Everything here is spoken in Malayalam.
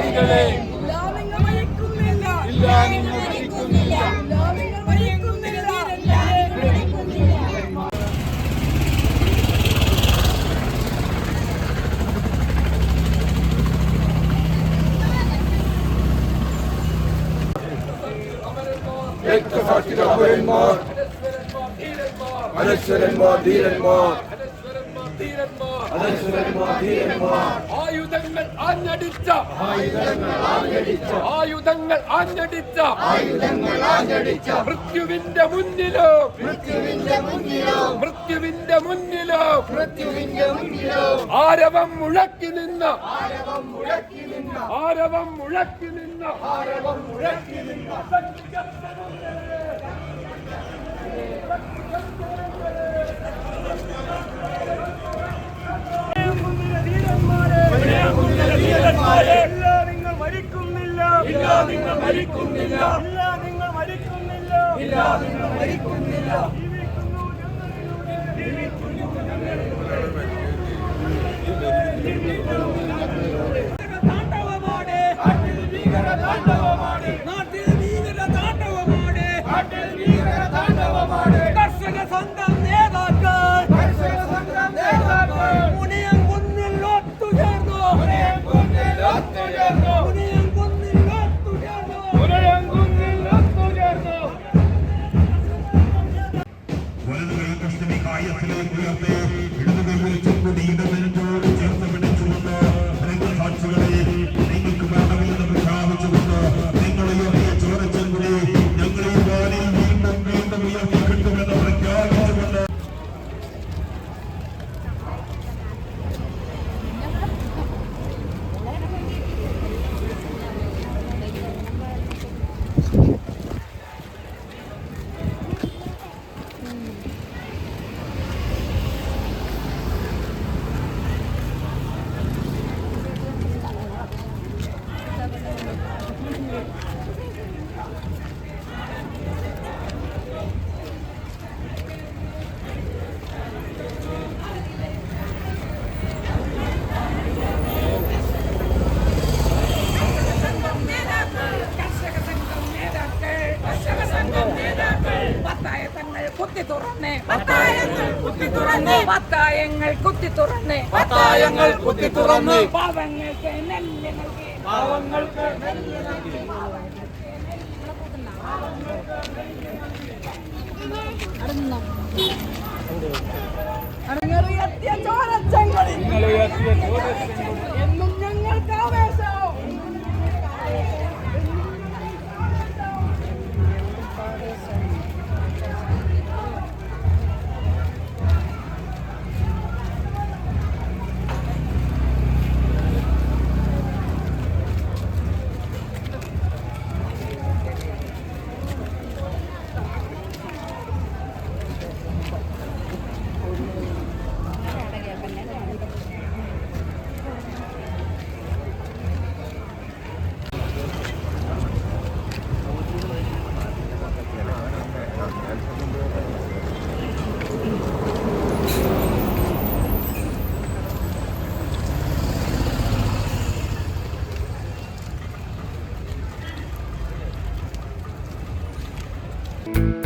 നാരികളെ ഇല്ല, നിങ്ങൾ മരിക്കുന്നില്ല. രക്തസാക്ഷികൾ അമരന്മാർ, അനശ്വരന്മാർ, ധീരന്മാർ, അനശ്വരന്മാർ, ധീരന്മാർ. ആയുധങ്ങൾ ആഞ്ഞടിച്ച മൃത്യുവിന്റെ മുന്നിലോ ആരവം മുഴക്കി നിന്ന നിങ്ങൾ മരിക്കുന്നില്ല. കർഷക സംഘം നേതാക്കൾ മുനിയംകുന്നിൽ ഒത്തുചേർന്നു. വലതുകൈ കഷ്ടമി കായത്തിലേക്ക് ഉയർത്തി ഇടതുകൈയിൽ ചെങ്കൊടി ഇടനെഞ്ചോട് ചേർത്ത് പിടിച്ചുകൊണ്ട് രക്തസാക്ഷികളെ നിങ്ങൾക്ക് മരണമില്ലെന്ന് പ്രഖ്യാപിച്ചുകൊണ്ട് നിങ്ങളുയർത്തിയ ചോരച്ചെങ്കൊടി ഞങ്ങളെ വാനിൽ വീണ്ടും വീണ്ടും ഉയർത്തി കിട്ടുമെന്ന് പ്രഖ്യാപിച്ചുകൊണ്ട് പത്തായങ്ങൾ കുത്തി തുറന്ന് പാവങ്ങൾക്ക് നെല്ല് നൽകി. അടങ്ങറിയെത്തിയ ചോരച്ചെങ്കൊടി എന്നും ഞങ്ങൾക്ക് ആവേശം. you.